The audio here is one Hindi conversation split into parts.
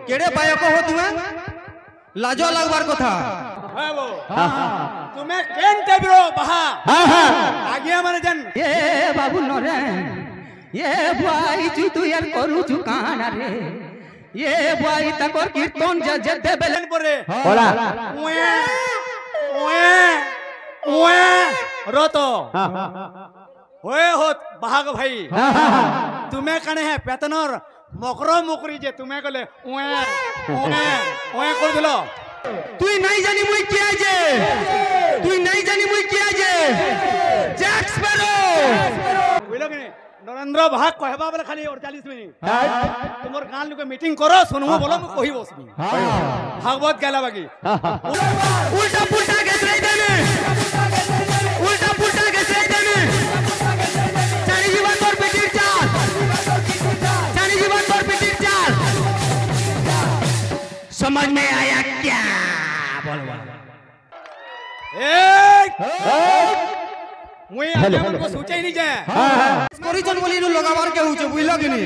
केड़े पायक हो तुम्हें लाजो लगवार कथा तुम्हें केन टेबरो बहा आगे हमारे जन ये बाबू नरे ये बुआई चु तू यार करू चु काना रे ये बुआई तकोर कीर्तन जदे बेलन परे होला ओए ओए ओए रोतो ओए हो भाग भाई तुम्हें कने है पेतनर मकरो मुकरी जे तुम्हें कले ओए ओए ओए कर दिलो তুই নাই জানি মুই কি আজে তুই নাই জানি মুই কি আজে জ্যাক স্প্যারো বুঝলো কি नरेंद्र भाग कहबा वाला खाली 48 मिनट तुमर गान लोग मीटिंग करो सुनमु बोलो मु कहि बसबी भागवत गाला बाकी उल्टा पुल्टा गेसराई देने उल्टा पुल्टा गेसराई देने चारी जीवन तोर पेटिर चाल चारी जीवन तोर पेटिर चाल समझ में आया क्या बोल बोल ए मुई आगे उनको सोचा ही नहीं जाए করিজন বলি নু লগাবার কে হউছে বুইলো কি নি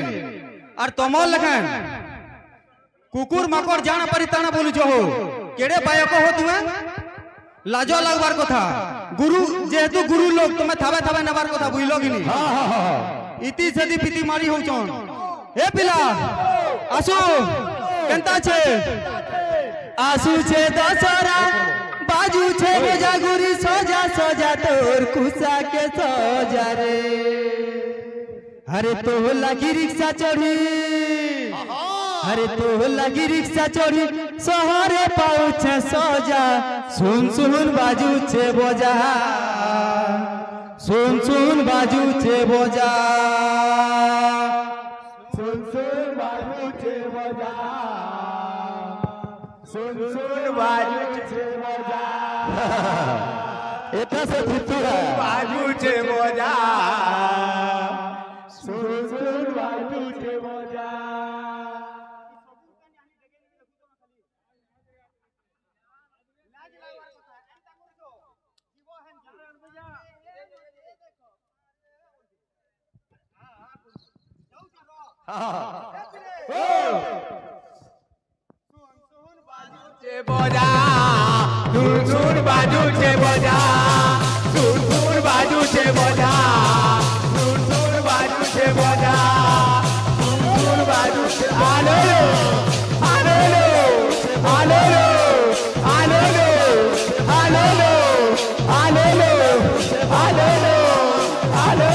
আর তমল লেখান কুকুর মাকড় জানা পারি তানা বলুছ হো কেড়ে পায়ক হো তুমি লাজো লাগবার কথা গুরু যেহেতু গুরু লোক তুমি থাবে থাবে নেবার কথা বুইলো কি নি ইতি সেদি পিতি মারি হউছন এ পিলা আসু কেনতা আছে আসু ছে দশরা बाजू छे बजा गुरी सोजा सोजा तोर कुसा के सोजा रे अरे तो लगी रिक्शा चढ़ी अरे तो लगी रिक्शा चढ़ी शहरे पाउछे सोजा सुन सुन बाजू छे बोजा सुन सुन बाजू छे बोजा सुन सुन बाजू छे बोजा सुन सुन बाजू छे बोजा एटा से भितुरा बाजू छे बोजा सुन सुन बाजू छे बोजा बोजा सुन सुन बाजू छे बोजा सुन सुन बाजू छे बोजा सुन सुन बाजू छे बोजा सुन सुन बाजू छे आलो आलो आलो आलो आलो आलो आलो आलो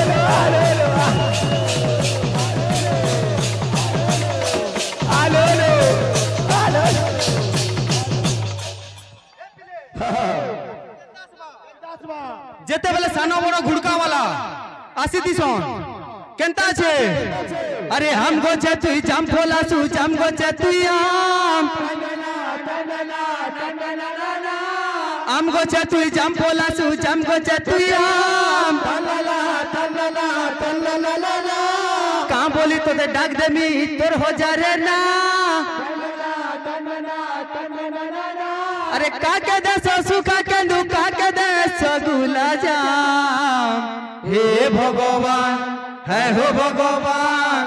जेते बेले सानो बड़ो घुड़का वाला आसी दिसन केनता छे अरे हम गोचे तुई जाम फोला सु जाम गोचे तुई आम गोचे तुई जाम फोला सु जाम गोचे तुई का बोली तो दे डाक दे मी तोर हो जा रे ना अरे काके दे सुखा के दुखा के दे सगुला जाम हे भगवान है हो भगवान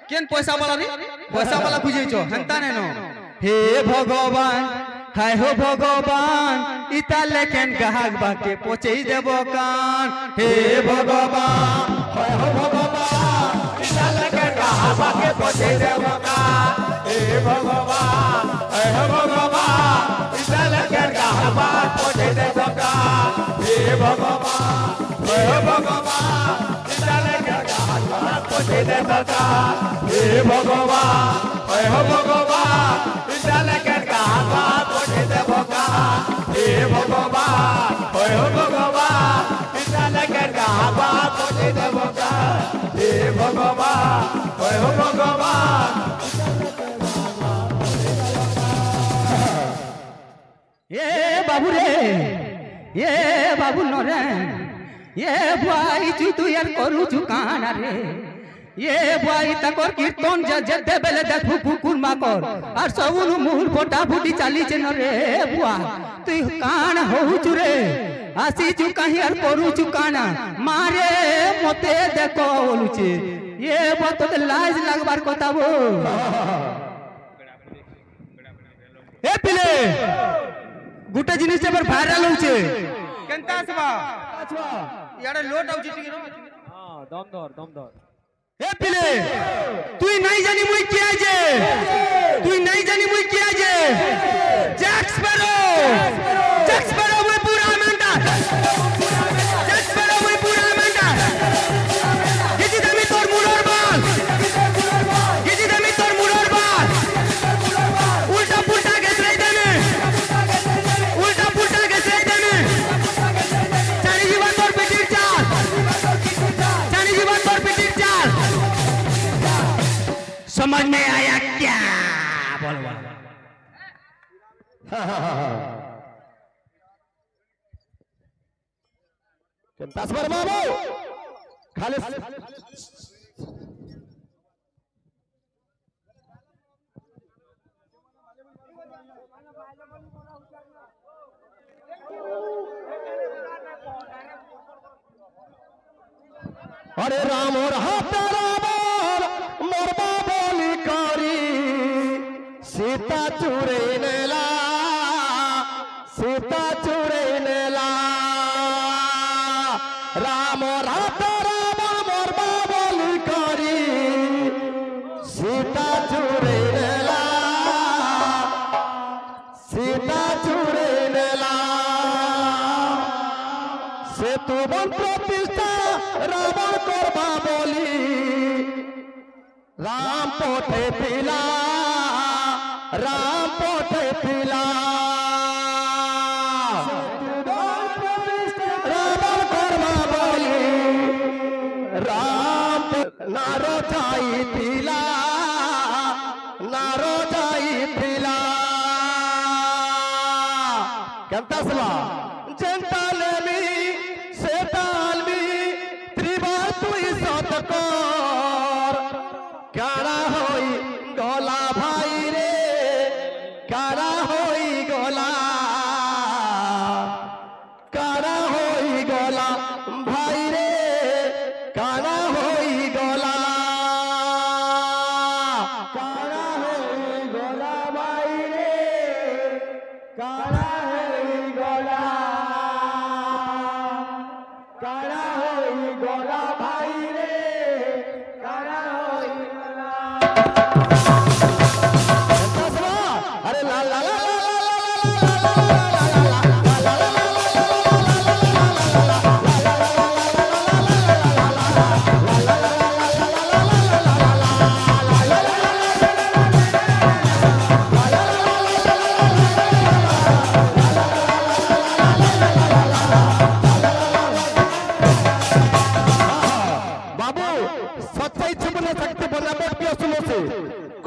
केन पैसा वाला रे पैसा वाला खुजे छो हंता ने नो हे भगवान है हो भगवान इता लेकिन गाहक बाके पहुंचे देबो कान हे भगवान है हो भगवान इता लेकिन गाहक बाके पहुंचे देबो कान हे भगवान है हो भगवान इता लेकिन गाहक बाके पहुंचे देबो कान हे भगवान है हो भगवान इता लेकिन गाहक बाके पहुंचे देबो कान हे भगवान है हो भगवान इता लेकिन गाहक बाके पहुंचे देबो कान हे भगवान है हो भगवान इता लेकिन गाहक बाके पहुंचे देबो कान हे भगवान है हो भगवान ये बाबू रे ये बाबू नरे ये बुआई चु तू यार करू चु काना रे ये बुआई तकोर कीर्तन जदे बेले देखु कुकुर माकर और सबुनु मुहुर फोटा फुटी चाली चे नरे बुआ तू कान होउ चु रे আসিছু কাহি আর করুছু কানা মারে মতে দেখো বলুছে এ বততে লাজ লাগবার কথা বো এ পিলে গোটে জিনিস এবার ভাইরাল হচ্ছে কেনতা আসবা ইয়ারে লোট আউছি টিকে দম ধর এ পিলে তুই নাই জানি মুই কি আইছে তুই নাই জানি মুই কি আইছে জ্যাক্স স্প্যারো মুই পুরা মেন্টা জ্যাক্স স্প্যারো মুই পুরা মেন্টা গিজি দামি তোর মুড়র বাল গিজি দামি তোর মুড়র বাল উল্টা পুল্টা গেছরাই দেনে উল্টা পুল্টা গেছরাই দেনে জানি জীবন তোর পিটির চাল জানি জীবন তোর पिटिर चाल समझ में आया क्या बोल बोल तस्वर बाबू खाली अरे राम और मरबा बोली करी सीता चुरे नेला राम और मरबा बोली करी सीता चुरे नेला से तू बन प्रतिष्ठा रावण करबा बोली राम पोटे पिला रावण करबा बोली राम नारो जाई पिला केंता सला जनता लेमी सेतालमी त्रिबार तुई सतकर कारा होई गला भाई रे कारा होई गला भाई रे कारा होई गला भाई रे कारा होई गला भाई रे कारा होई गला अरे ला ला ला बाबू सच्चाई छुप नहीं सकते बनावट की असूलों से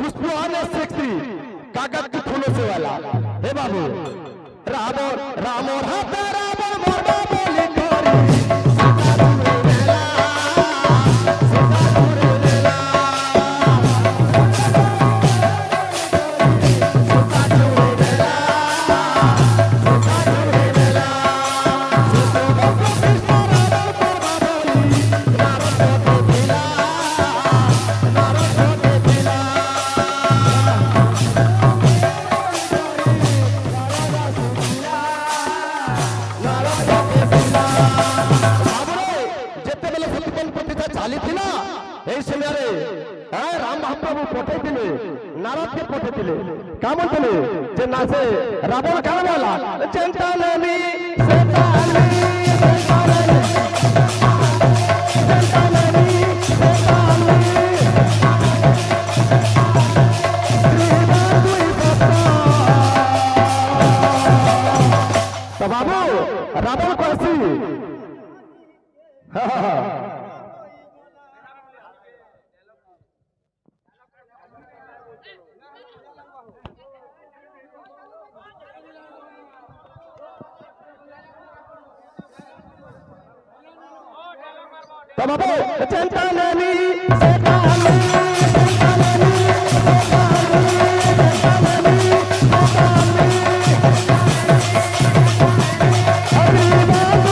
खुशबू आने सेक्सी कागज के फूलों से वाला हे बाबू राम और हाथ रावण मरबा बोली करी राम महाप्रभु पठेले नारद के पठेले का बोलते जे नासे रावण कान वाला चिंता नहीं तो बाबू रावण को ऐसी तो बाबू चिंता नहीं अभी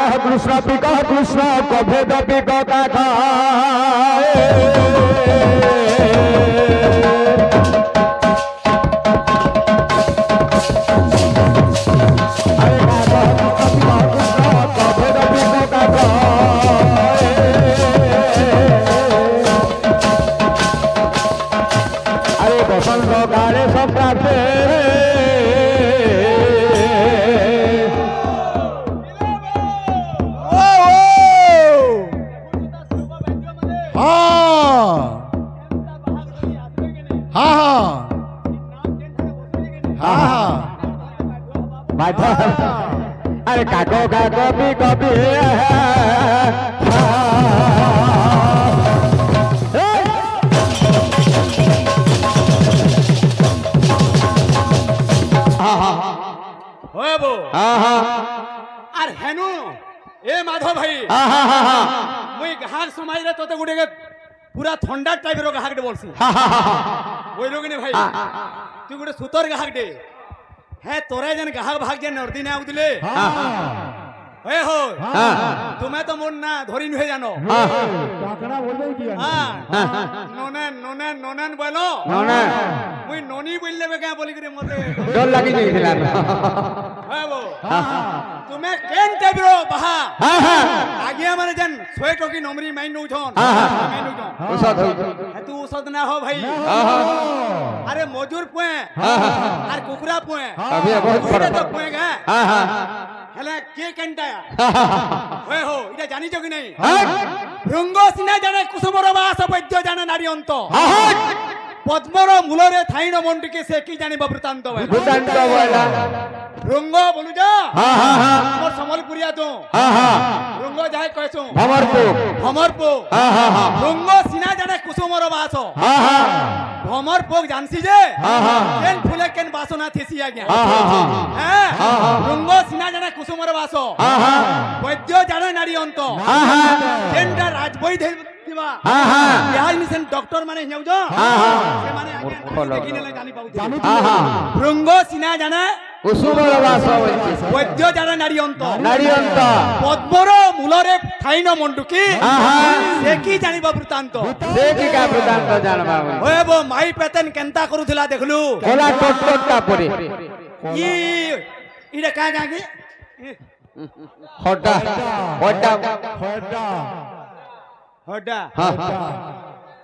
कह कृष्ण पिक कृष्ण कभेद पिक काक अरे काको काको भी कभी আর হেনু এ মাধব ভাই মুই গাহাক সমাজ রে তোতে গুটে পুরা ঠান্ডা টাইপের গাহাক দে বলছি ওই লোগনে ভাই তুই গুটে সুতর গাহাক দে হ্যাঁ তোরা যেন গাহাক ভাগ যে নর্দি না উঠলে হয়ে হো তুমি তো মন না ধরি নুহে জানো ননেন ননেন ননেন বলো মুই ননি বললে বে কেন বলি করে মতে ডর লাগি যাইছিলা হ্যাঁ বো তুমি কেন টাইপর বাহা আগে মানে যেন 100 টকি নমরি মাইন নউছন মাইন নউছন ওষুধ তু ওষুধ না হো ভাই আরে মজুর পুয়ে আর কুকুরা পুয়ে अभी बहुत फर्क তো পুয়ে গে হেলে কে কেনটায়া ওই হো এটা জানিছো কি নাই রঙ্গ সিনা জানে কুসুমর বাস বৈদ্য জানে নারী অন্ত পদ্মর মূলরে থাইন মন্ডিকে সে কি জানিব বৃত্তান্ত ভূতান্ত বলা রঙ্গ বলু যা আমার সম্বলপুরিয়া তো রঙ্গ যাই কইছো ভমর পো রঙ্গ সিনা জানে কুসুমর বাস ভমর পোক জানছি যে কেন ফুলে কেন বাসনা থেসি আজ্ঞা হ্যাঁ রঙ্গ সিনা জানে কুসুমর বাস বৈদ্য জানে নারী অন্ত কেনটা রাজবৈ দিবা বিহার মিশন ডক্টর মানে হেউ যা সে মানে আজ্ঞা দেখিনেলে জানি পাউ রঙ্গ সিনা জানে কুসুমর বাস বৈদ্য জানে নারী অন্ত পদ্মর মূলরে থাইন মন্ডুকি সে কি জানিব বৃত্তান্ত সে কি কা বৃত্তান্ত জানবা ওয়ে বো মাই পেতেন কেনতা করুছিলা দেখলু কোলা টটটটা পরে ই ইডা কা গাগে হড্ডা হড্ডা হড্ডা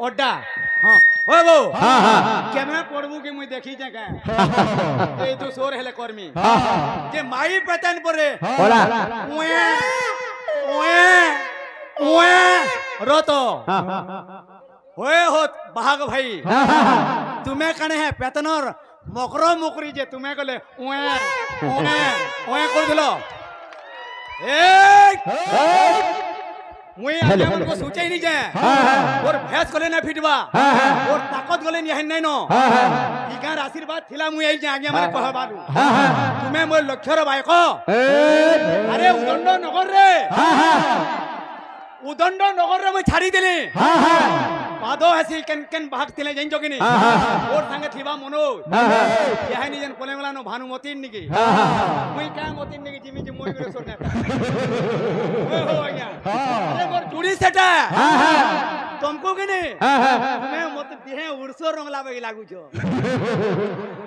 ওড্ডা হ্যাঁ ওয়ে বো কেমনে পড়বু কি মুই দেখি যে কা এই তো সোর হেলে কর্মী যে মাই পেতেন পরে কোলা ওয়ে ওয়ে ওয়ে রত ওয়ে হত বাহাগ ভাই তুমি কানে হে পেতনর মকর মুকরি যে তুমি কলে ওয়ে ওয়ে ওয়ে করে দিল এই মুই আগে মনকো সোচাই নি যে ওর ভেস গলে না ফিটবা ওর তাকত গলে নি হেন নাই ন ইগার আশীর্বাদ থিলা মুই এই যে আগে মানে কহবালু তুমি মোর লক্ষ্যর বাইক আরে উদণ্ড নগর রে উদণ্ড নগর রে মুই ছাড়ি দিলি পাদো হাসি কেন কেন ভাগ তিলে জাইন জগিনি ওর সঙ্গে থিবা মনো ইহাই নিজেন কোলে মেলানো ভানুমতির নিকি মুই কা মতির নিকি জিমি জি মই করে সরনে ওই হো আজ্ঞা আরে মোর জুড়ি সেটা तुमको कि नहीं मैं मत देहे उड़सो रंग लावे लागू छो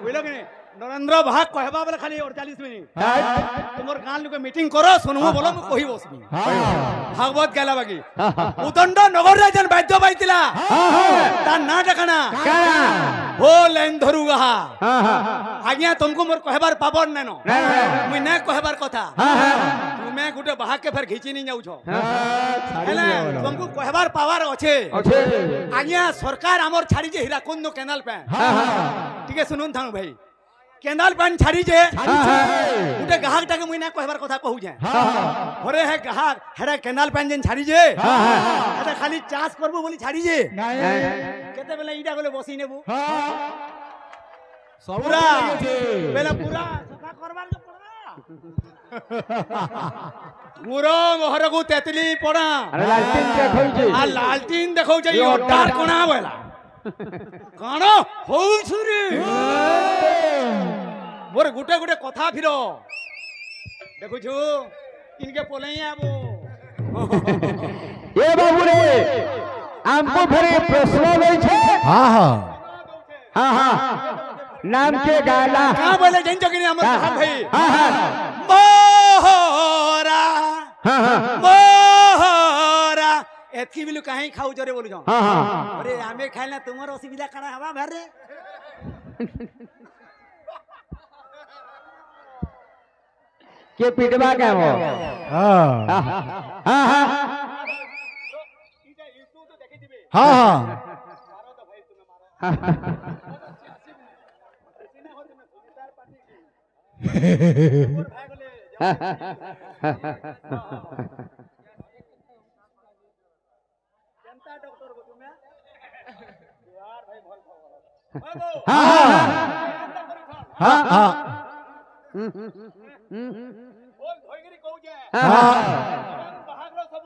बुझलो कि नहीं नरेंद्र भाग कहबा वाला खाली 48 मिनट तुमर गान लोग मीटिंग करो सुनमु बोलो मु कहि बसबी भागवत गाला बागी उदंड नगर रे जन बाद्य बाइतिला ता ना डकना हो लाइन धरु गहा आज्ञा तुमको मोर कहबार पावर नेनो मुई ना कहबार कथा तुमे गुटे बाहा के फेर घिची नहीं जाउ छो हेले तुमको कहबार पावर अच्छे आज्ञा सरकार हमर छाड़ी जे हीराकुंड कैनाल पे ठीक है सुनुन थानु भाई कैनाल पान छाड़ी जे उटे गाहक टाके मुई ना कहबार कथा कहू जे हरे है गाहक हेरा कैनाल पान जेन छाड़ी जे एटा खाली चाष करबो बोली छाड़ी जे केते बेला इडा गले बसी नेबू पूरा बेला पूरा सफा करबार के पड़बा पूरा मोहर को तेतली पड़ा अरे लालटीन देखौ छै आ लालटीन देखौ छै ओटार कोना बेला कानो होउ छुरी मोर गुटे गुटे कथा फिरो देखु छु इनके पोले ही है वो ए बाबू रे हमको फिर प्रश्न नहीं छे हाँ हाँ हाँ हाँ नाम के गाना कहाँ बोले जैन चौकी हम भाई हाँ हाँ मोहरा हाँ हाँ मोहरा एतकी बिलु कहीं खाऊ जरे बोलू जाऊं हाँ हाँ अरे हमें खाइला तुम्हार असुविधा करा हवा भर रे के पिटवा के वो हाँ हाँ हाँ हाँ हाँ हाँ हाँ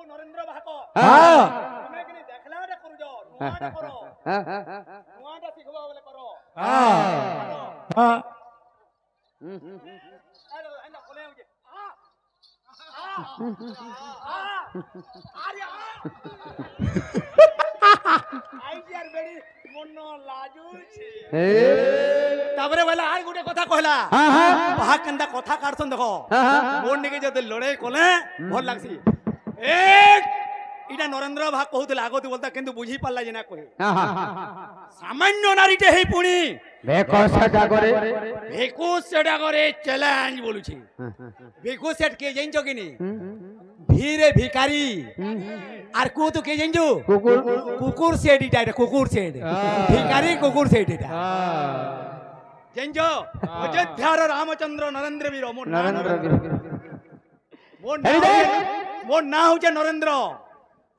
नरेंद्र भाको हाँ तुम्हें कि देखला रे करू जाओ नुआटा करो नुआटा सिखवा वाले करो हाँ अरे हैना कोले हो जे आई यार बेडी মন লাজুছে তারপরে বলে আর গোটে কথা কইলা বাহা কেন্দা কথা কাটছন দেখো মোর নিকে যদি লড়াই কলে ভাল লাগছি এক ইটা নরেন্দ্র ভাগ কহুতলে আগতে বলতা কিন্তু বুঝি পারলা যে না কই সামান্য নারীতে হেই পুনি ভেকো সেটা করে চ্যালেঞ্জ বলুছি ভেকো সেট কে জানছো কিনি ভিরে ভিখারি আর কো তো কে জানছো কুকুর কুকুর সেট এটা কুকুর সেট ভিখারি কুকুর সেট এটা জানছো অযোধ্যার রামচন্দ্র নরেন্দ্র বীর মোর না হচ্ছে নরেন্দ্র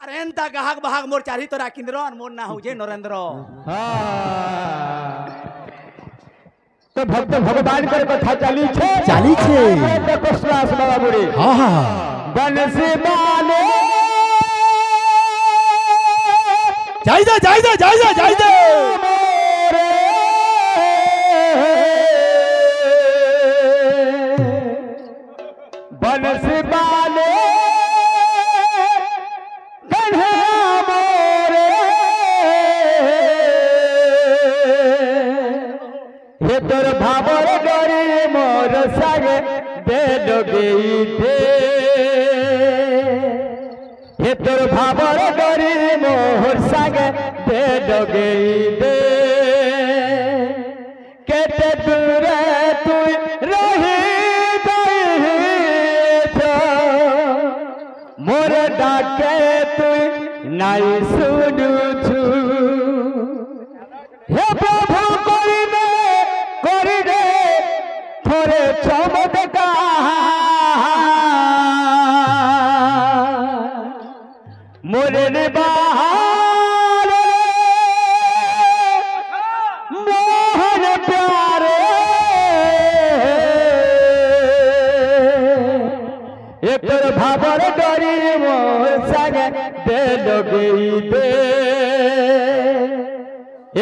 আর এনতা গাহক বাহক মোর চারি তোরা কেন্দ্র আর মোর না হচ্ছে নরেন্দ্র तो भक्त भगवान कर कथा चली छे देखो श्वास बाबा बुरी हाँ हाँ बनसी माने जाई दे बनसी माने कन्हैया मोरे हे तोर भावर डरी मोर सागे दे डोगई दे हे तोर भावर डरी मोर सागे दे डोगई दे केते दूरे तू रही गई छो मोर डाके तू नाई सुनु छु हे प्रभु करी दे थोरे चमत्कार मोरे निबार मोहन प्यारे एक भावर डरी मोर संग दे लगई दे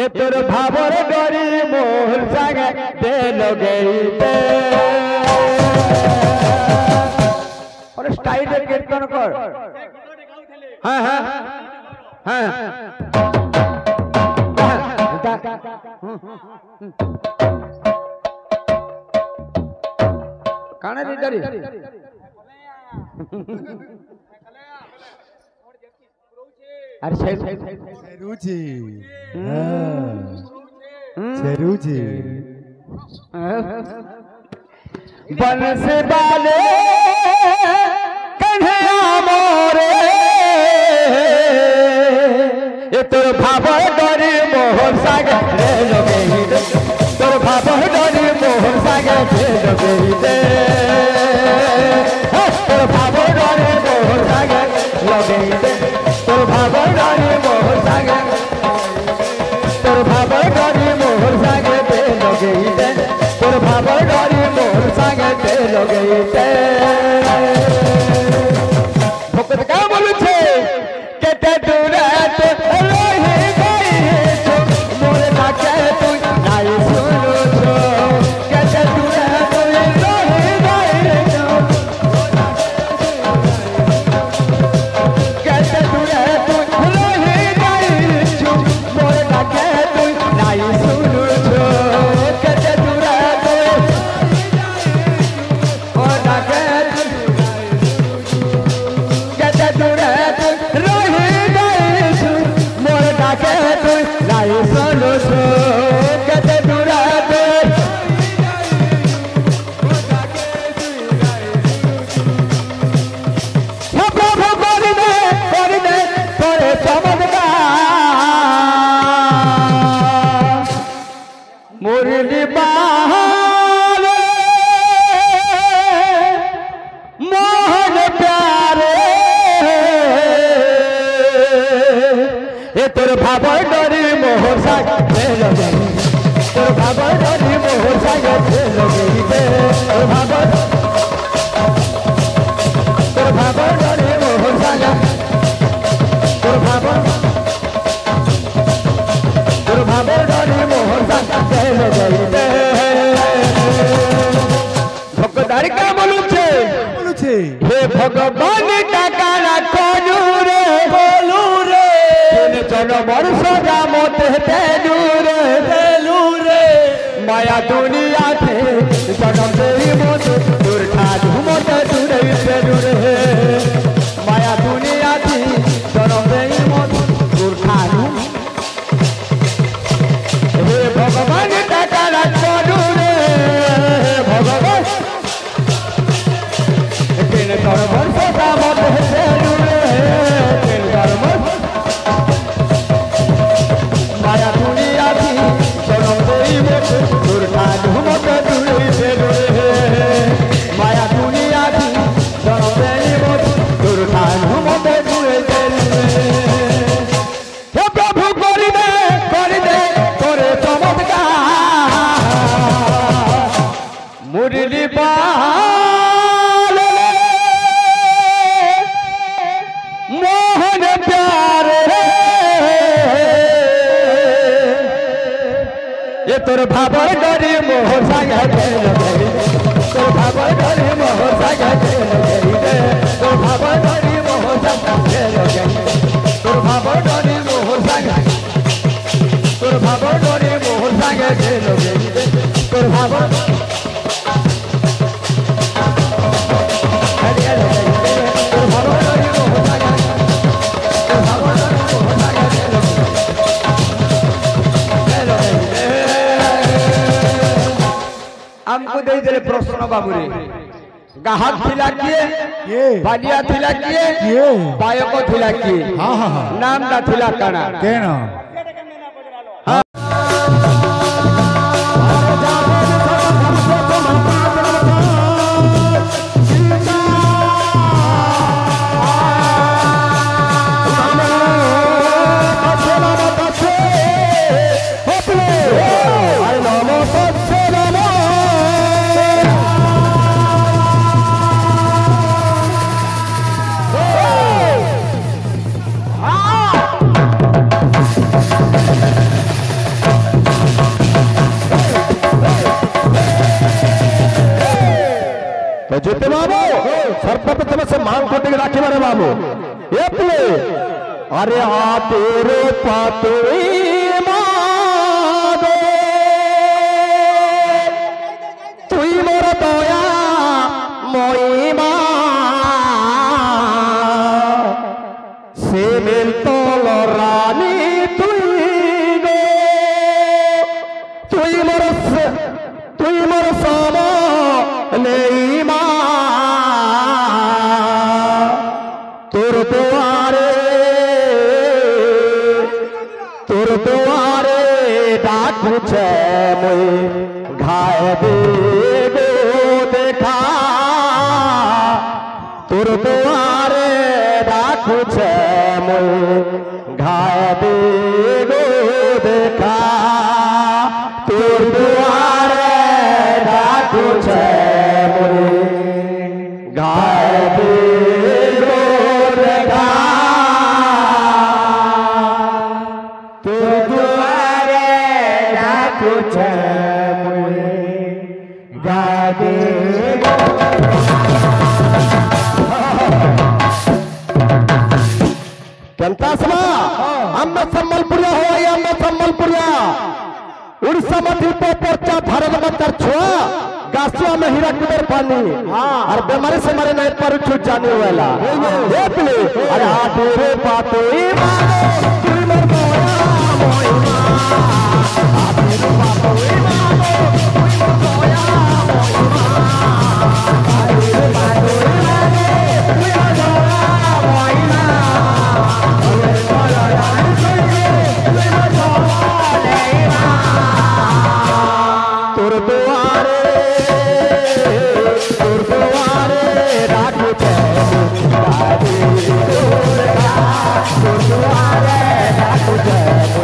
एक भावर डरी मोर संग दे लगई दे और स्टाइल कीर्तन कर हाँ हाँ हाँ काना रे डरी अरे रुचि रुचि बनस बाले कन्हैया मोरे ये तोर भावर डरी मोहन सागे रे लगई दे तोर भावर डरी मोहन सागे रे लगई दे तोर भावर डरी मोहन सागे लगई दे तोर भावर डरी मोहन सागे तोर भावर डरी मोहन सागे रे लगई दे तोर भावर डरी मोहन सागे रे लगई दे भक्त का बोलू छे केते दूरे तो रही गई छो मोर डाके तू नाई सुनु छो केते दूरे तो रही गई छो ভাবর ডরি মোহর সাগরে লগে তোর ভাবর ডরি মোহর সাগরে লগে তোর ভাবর ডরি মোহর সাগরে তোর ভাবর ডরি মোহর সাগরে লগে ভক্তদার কা বলুছে বলুছে হে ভগবান টাকা রাখো রে জনমর সজা মতে দেলু রে মায়া দুনিয়াতে জনম দেই মতে তোর ঠাডু মতে দূরে দেলু রে মায়া দুনিয়াতে জনম দেই মতে তোর ঠাডু হে ভগবান টাকা রাখো রে ভগবান তিন জনমর সজা মতে দেলু রে তিন জনমর মায়া দুনিয়াতে জনম দেই মতে তোর ঠাডু মতে দূরে দেলু রে মায়া দুনিয়াতে জনম দেই মতে তোর ঠাডু মতে দূরে দেলু রে হে প্রভু করি দে তোরে চমৎকার মুরলি পাল মোহন প্যারে ये तोर भाबर डरी मोहर सागरे लगे तोर भाबर डरी मोहर सागरे लगे तोर भाबर डरी मोहर सागरे लगे तोर भाबर डरी मोहर सागरे तोर भाबर डरी मोहर सागरे लगे तोर भाबर हमको दे दे प्रश्न बाबूरे गाहक थिला किए बालिया थिला किए बायक थिला किए हाँ हाँ हाँ नाम ना थिला काना केन जिते बाबू सर्वप्रथम से मांग कोटे के राखी मारे बाबू ये पुले अरे आ तेरे पातोई मादो तुई मोर दया मोई मा से मिल तो रानी तुई गो तुई मोर सामा नहीं तोर दुआरे डाकू छे मोई घाय दे गो देखा तोर दुआरे डाकू छे मोई घाय दे गो देखा तोर दुआरे डाकू छे मोई घाय दे सम्बलपुरिया हो सम्बलपुरिया उड़ीसा मध्य पर्चा भारत मतर छुआ गाछुआ में हीरा कुदर पानी और बीमारी से मरे नहीं पर छूट जाने वाला ये प्ले अरे तेरे पातो Good.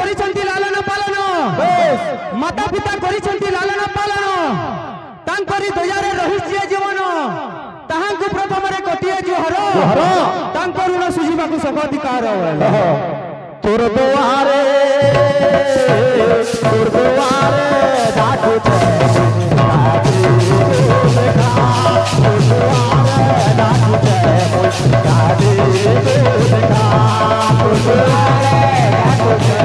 କରିଛନ୍ତି ଲାଲନ ପାଲନ ମାତା ପିତା କରିଛନ୍ତି ଲାଲନ ପାଲନ ତାଙ୍କରି ଦୟାରେ ରହିଛି ଜୀବନ ତାହାଙ୍କୁ ପ୍ରଥମରେ ଗୋଟିଏ ଜୁହାର ତାଙ୍କ ଋଣ ସୁଝିବାକୁ ସଭାଧିକାର तोर दुआरे डाकुचे गाड़ी को देखा तो दुआरे डाकुचे गाड़ी को देखा तो दुआरे डाकुचे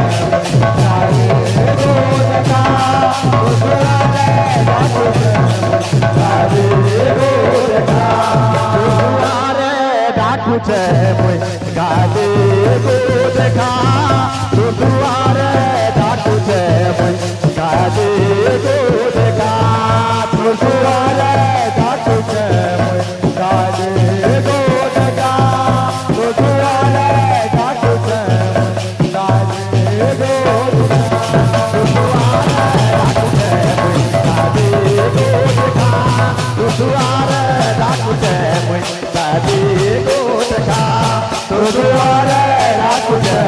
गाड़ी को देखा तो दुआरे डाकुचे गाड़ी को देखा तो दुआरे डाकुचे गाड़ी को देखा तो दुआरे डाकुचे गाड़ी को देखा तो दुआरे डाकुचे गाड़ी को देखा तो दुआरे डाकुचे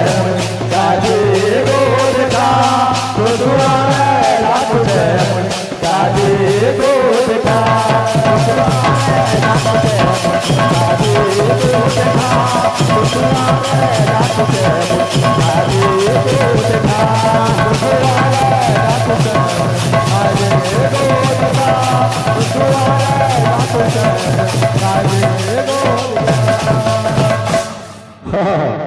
गाड़ी को देखा तो दुआरे डाकुचे गाड़ी को देखा तो दुआरे डाकुचे गाड़ी को देखा तो दुआरे डाकुचे गाड़ी को देखा